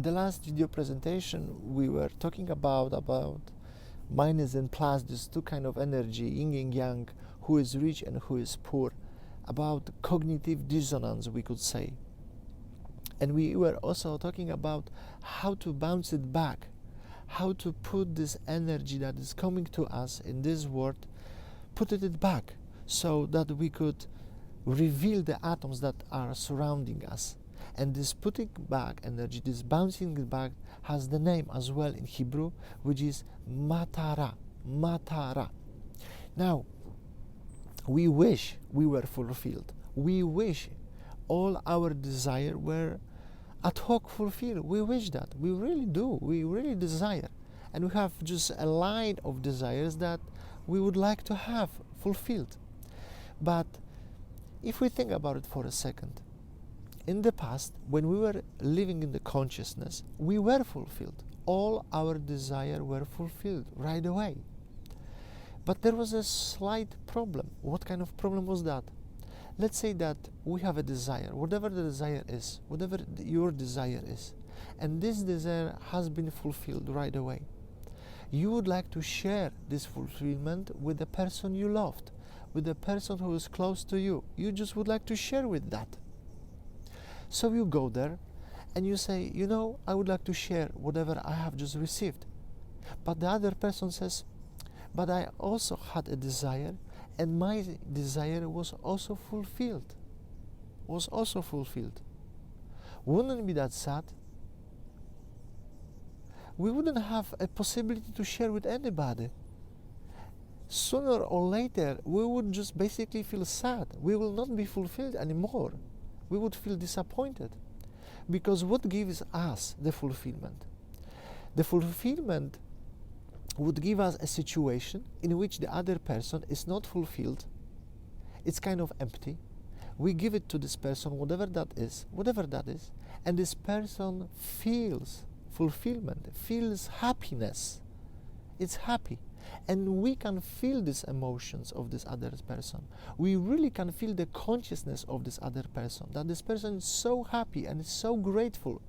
the last video presentation, we were talking about minus and plus, these two kind of energy, yin and yang, who is rich and who is poor, about cognitive dissonance, we could say. And we were also talking about how to bounce it back, how to put this energy that is coming to us in this world, put it back, so that we could reveal the atoms that are surrounding us. And this putting back energy, this bouncing it back, has the name as well in Hebrew, which is matara. Matara. Now, we wish we were fulfilled. We wish all our desire were ad hoc fulfilled. We wish that. We really do. We really desire. And we have just a line of desires that we would like to have fulfilled. But if we think about it for a second, in the past, when we were living in the consciousness, we were fulfilled. All our desires were fulfilled right away. But there was a slight problem. What kind of problem was that? Let's say that we have a desire, whatever the desire is, whatever your desire is, and this desire has been fulfilled right away. You would like to share this fulfillment with the person you loved, with the person who is close to you. You just would like to share with that. So you go there and you say, you know, I would like to share whatever I have just received. But the other person says, but I also had a desire, and my desire was also fulfilled. Wouldn't it be that sad? We wouldn't have a possibility to share with anybody. Sooner or later, we would just basically feel sad. We will not be fulfilled anymore. We would feel disappointed. Because what gives us the fulfillment? The fulfillment would give us a situation in which the other person is not fulfilled. It's kind of empty. We give it to this person, whatever that is, and this person feels fulfillment, feels happiness. It's happy. And we can feel these emotions of this other person. We really can feel the consciousness of this other person, that this person is so happy and is so grateful,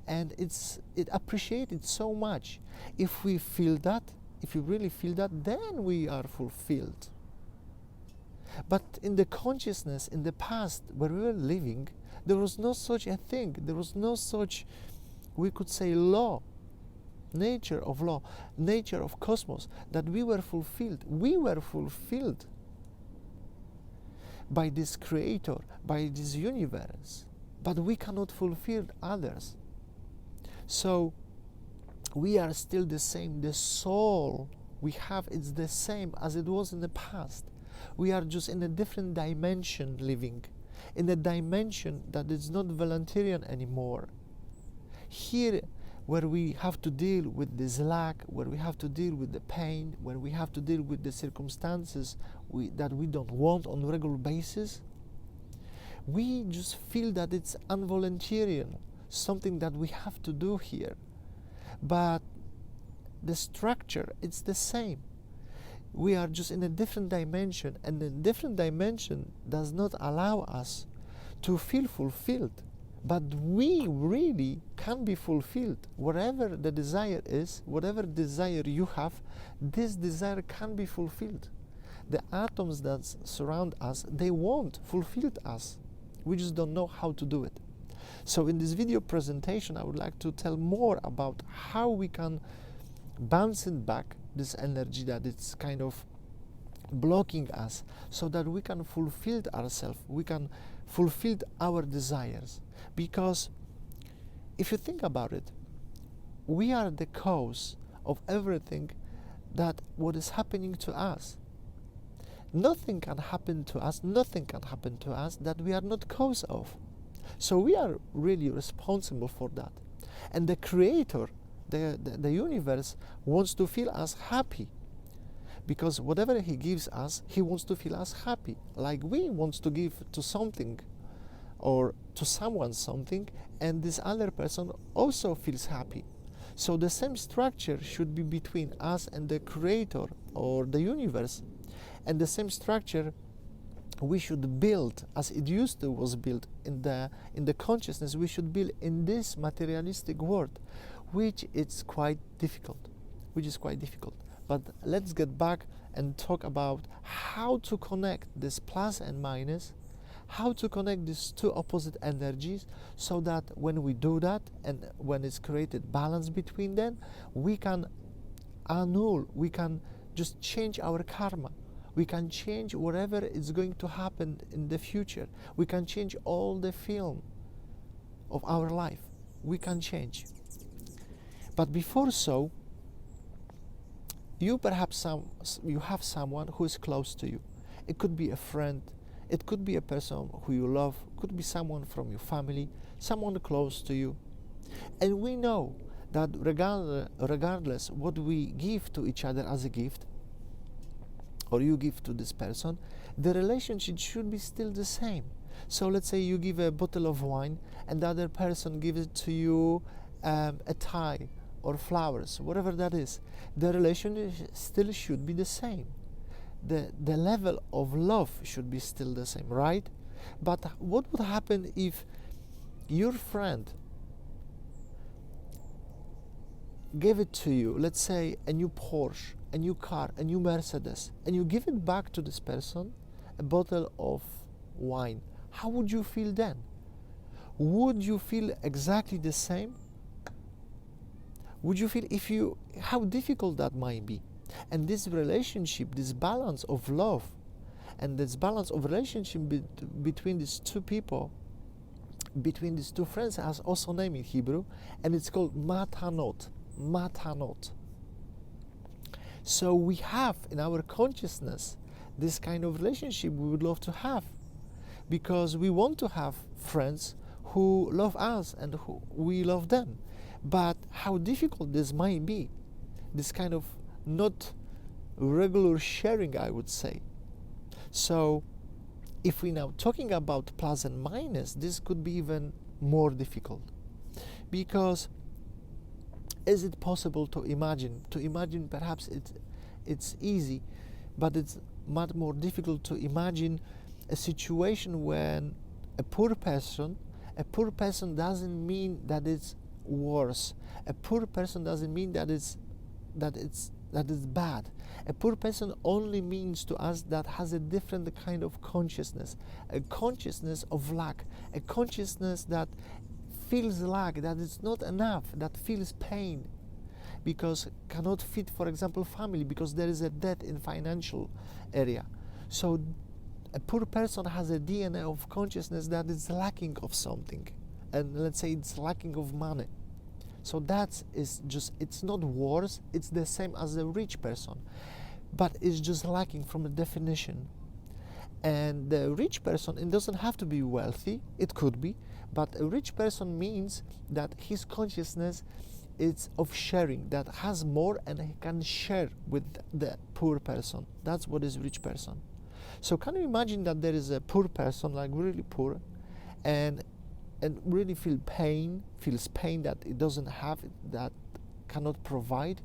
and it appreciates it so much. If we feel that, if you really feel that, then we are fulfilled. But in the consciousness, in the past, where we were living, there was no such a thing. There was no such, we could say, law, nature of law, nature of cosmos, that we were fulfilled. We were fulfilled by this creator, by this universe, but we cannot fulfill others. So we are still the same. The soul we have is the same as it was in the past. We are just in a different dimension living, in a dimension that is not voluntarian anymore. Here, where we have to deal with this lack, where we have to deal with the pain, where we have to deal with the circumstances that we don't want on a regular basis, we just feel that it's involuntarian, something that we have to do here. But the structure, it's the same. We are just in a different dimension, and the different dimension does not allow us to feel fulfilled. But we really can be fulfilled. Whatever the desire is, whatever desire you have, this desire can be fulfilled. The atoms that surround us, they won't fulfill us. We just don't know how to do it. So in this video presentation, I would like to tell more about how we can bounce it back, this energy that it's kind of blocking us, so that we can fulfill ourselves, we can fulfill our desires. Because if you think about it, we are the cause of everything that what is happening to us. Nothing can happen to us that we are not cause of. So we are really responsible for that. And the creator, the universe, wants to feel us happy. Because whatever he gives us, he wants to feel us happy. Like we want to give to something or to someone something, and this other person also feels happy. So the same structure should be between us and the creator or the universe. And the same structure we should build as it used to was built in the consciousness. We should build in this materialistic world, which is quite difficult. But let's get back and talk about how to connect this plus and minus, how to connect these two opposite energies, so that when we do that and when it's created balance between them, we can annul, we can just change our karma. We can change whatever is going to happen in the future. We can change all the film of our life. We can change. But before so, you have someone who is close to you. It could be a friend, it could be a person who you love, could be someone from your family, someone close to you. And we know that regardless what we give to each other as a gift, or you give to this person, the relationship should be still the same. So let's say you give a bottle of wine and the other person gives it to you a tie or flowers, whatever that is. The relationship still should be the same. The level of love should be still the same, right? But what would happen if your friend gave it to you, let's say a new Porsche, a new car, a new Mercedes, and you give it back to this person, a bottle of wine? How would you feel then? Would you feel exactly the same? Would you feel how difficult that might be? And this relationship, this balance of love, and this balance of relationship between these two people, between these two friends, has also a name in Hebrew, and it's called matanot. Matanot. So we have in our consciousness this kind of relationship we would love to have, because we want to have friends who love us and who we love them. But how difficult this might be, this kind of not regular sharing, I would say. So if we're now talking about plus and minus, this could be even more difficult, because is it possible to imagine? To imagine, perhaps it's easy, but it's much more difficult to imagine a situation when a poor person doesn't mean that it's worse. A poor person doesn't mean that it's bad. A poor person only means to us that has a different kind of consciousness, a consciousness of lack, a consciousness that feels lack, that it's not enough, that feels pain because cannot feed, for example, family, because there is a debt in financial area. So a poor person has a DNA of consciousness that is lacking of something, and let's say it's lacking of money. So that is just, it's not worse, it's the same as a rich person, but it's just lacking from a definition. And the rich person, it doesn't have to be wealthy, it could be, but a rich person means that his consciousness is of sharing, that has more and he can share with the poor person. That's what is rich person. So can you imagine that there is a poor person, like really poor, and really feels pain that it doesn't have, that cannot provide,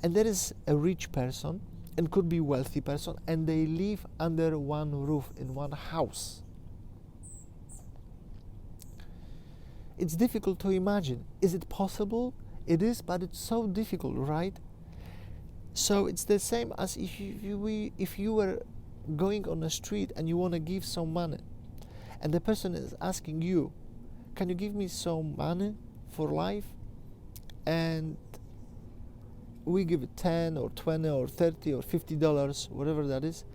and there is a rich person, and could be wealthy person, and they live under one roof in one house. It's difficult to imagine. Is it possible? It is, but it's so difficult, right? So it's the same as if you were going on the street and you want to give some money, and the person is asking you, can you give me some money for life? And we give it 10 or 20 or 30 or $50, whatever that is,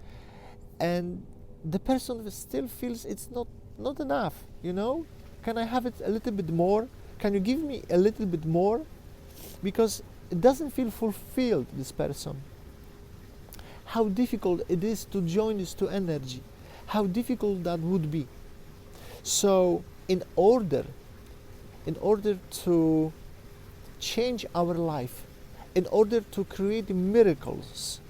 and the person still feels it's not enough, you know? Can I have it a little bit more? Can you give me a little bit more? Because it doesn't feel fulfilled, this person. How difficult it is to join these two energy. How difficult that would be. So in order to change our life, in order to create miracles,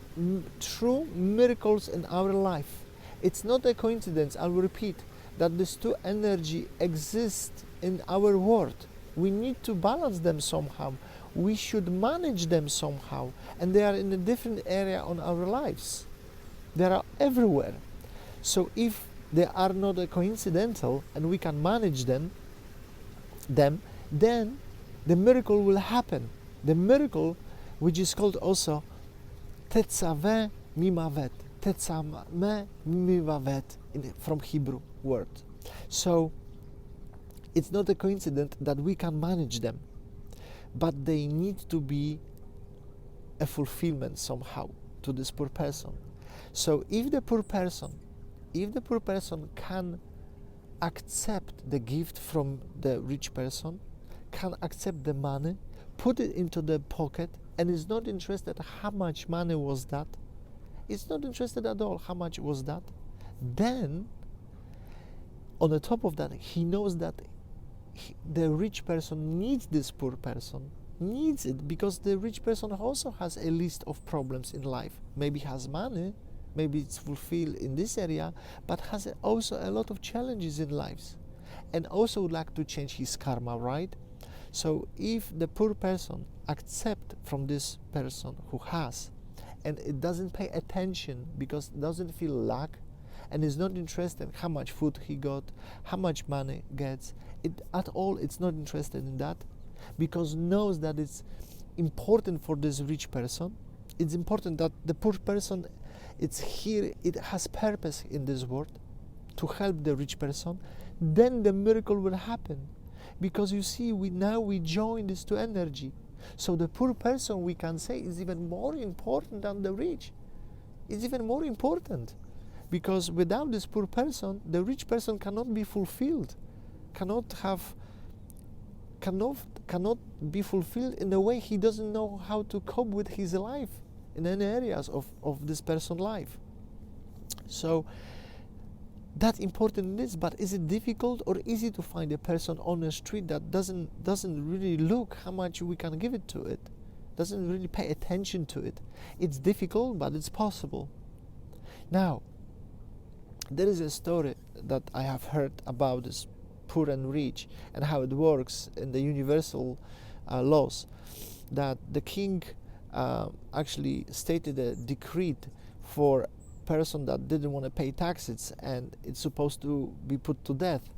true miracles in our life, it's not a coincidence, I'll repeat, that these two energy exist in our world. We need to balance them somehow. We should manage them somehow, and they are in a different area on our lives. They are everywhere. So if they are not a coincidental, and we can manage them, then the miracle will happen. The miracle, which is called also tetzaveh mimavet, tetzameh mimavet, from Hebrew word. So it's not a coincidence that we can manage them, but they need to be a fulfillment somehow to this poor person. So if the poor person can accept the gift from the rich person, can accept the money, put it into the pocket, and is not interested how much money was that, it's not interested at all how much was that, then on the top of that, he knows that the rich person needs this poor person, needs it, because the rich person also has a list of problems in life. Maybe has money, maybe it's fulfilled in this area, but has also a lot of challenges in lives, and also would like to change his karma, right? So if the poor person accept from this person who has, and it doesn't pay attention because it doesn't feel lack, and is not interested in how much food he got, how much money gets, it at all, it's not interested in that, because knows that it's important for this rich person. It's important that the poor person, it's here, it has purpose in this world to help the rich person. Then the miracle will happen, because you see, we join these two energy. So the poor person, we can say, is even more important than the rich. It's even more important, because without this poor person, the rich person cannot be fulfilled, cannot be fulfilled in a way he doesn't know how to cope with his life in any areas of this person's life. So that's important in this. But is it difficult or easy to find a person on the street that doesn't really look how much we can give it to it, doesn't really pay attention to it? It's difficult, but it's possible. Now, there is a story that I have heard about this poor and rich, and how it works in the universal laws, that the king actually stated a decree for a person that didn't want to pay taxes, and it's supposed to be put to death.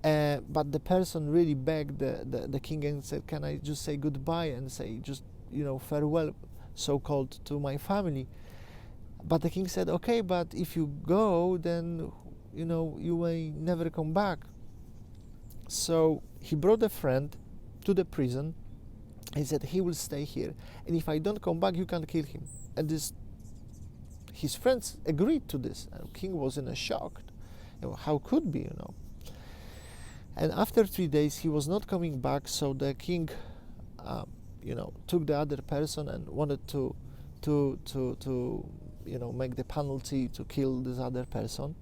But the person really begged the king and said, can I just say goodbye and say just, farewell, so-called, to my family? But the king said, okay, but if you go, then, you may never come back. So he brought a friend to the prison. He said, he will stay here, and if I don't come back, you can kill him. And his friends agreed to this. And the king was in a shock. How could be, And after 3 days, he was not coming back. So the king, took the other person and wanted to make the penalty to kill this other person,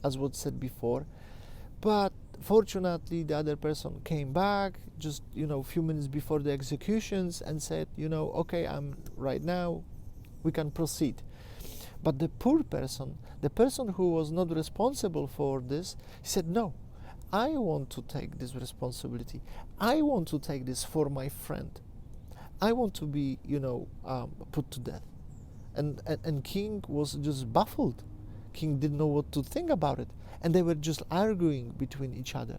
as was said before. But fortunately, the other person came back just a few minutes before the executions and said, okay, I'm right now, we can proceed. But the poor person, the person who was not responsible for this, he said, no, I want to take this responsibility. I want to take this for my friend. I want to be put to death. And king was just baffled. King didn't know what to think about it, and they were just arguing between each other.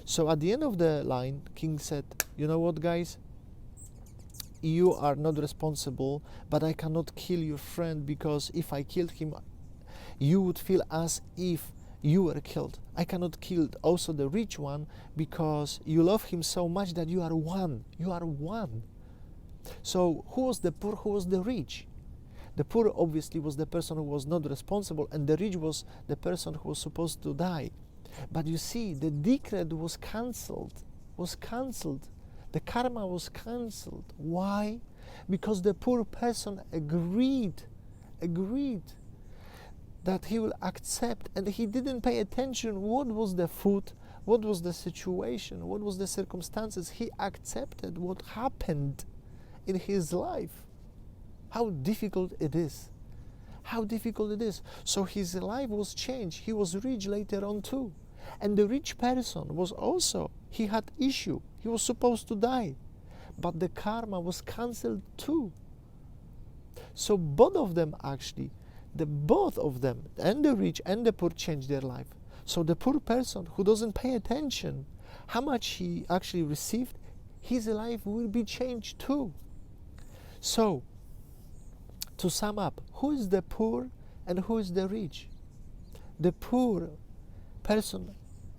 So at the end of the line, king said, you know what, guys, you are not responsible, but I cannot kill your friend, because if I killed him, you would feel as if you were killed. I cannot kill also the rich one, because you love him so much that you are one. So who was the poor, who was the rich? The poor obviously was the person who was not responsible, and the rich was the person who was supposed to die. But you see, the decree was cancelled. The karma was cancelled. Why? Because the poor person agreed that he will accept, and he didn't pay attention what was the food, what was the situation, what was the circumstances. He accepted what happened in his life. How difficult it is. So his life was changed. He was rich later on too. And the rich person was also, he had issue. He was supposed to die. But the karma was cancelled too. So both of them actually the both of them, and the rich and the poor, change their life. So the poor person who doesn't pay attention how much he actually received, his life will be changed too. So, to sum up, who is the poor and who is the rich? The poor person,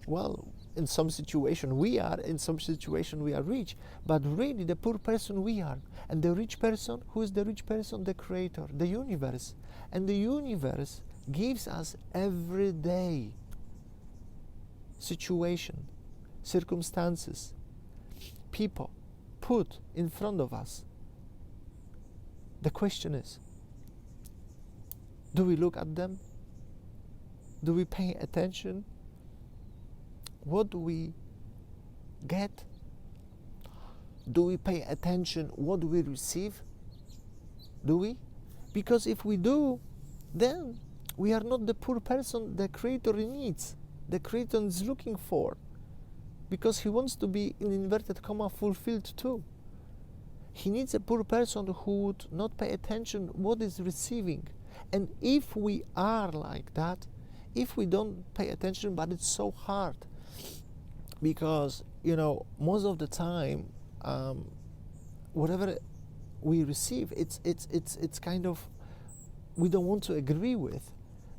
well, in some situation we are, in some situation we are rich, but really the poor person we are. And the rich person, who is the rich person? The Creator, the universe. And the universe gives us every day situation, circumstances, people put in front of us. The question is, do we look at them? Do we pay attention? What do we get? Do we pay attention what we receive? Do we? Because if we do, then we are not the poor person the Creator needs, the Creator is looking for, because He wants to be, in inverted comma, fulfilled too. He needs a poor person who would not pay attention what is receiving. And if we are like that, if we don't pay attention, but it's so hard, because most of the time, whatever we receive, it's kind of, we don't want to agree with.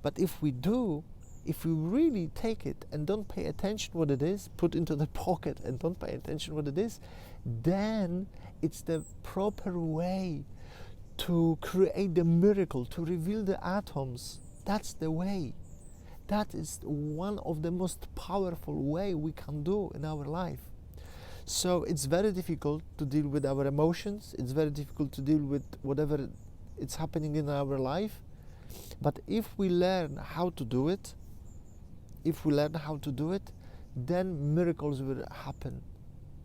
But if we do, if we really take it and don't pay attention what it is, put into the pocket and don't pay attention what it is, then it's the proper way to create the miracle, to reveal the atoms. That's the way. That is one of the most powerful way we can do in our life. So it's very difficult to deal with our emotions. It's very difficult to deal with whatever is happening in our life. But if we learn how to do it, then miracles will happen.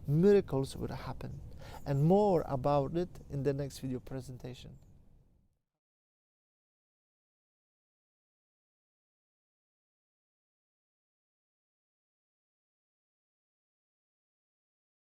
Miracles will happen. And more about it in the next video presentation.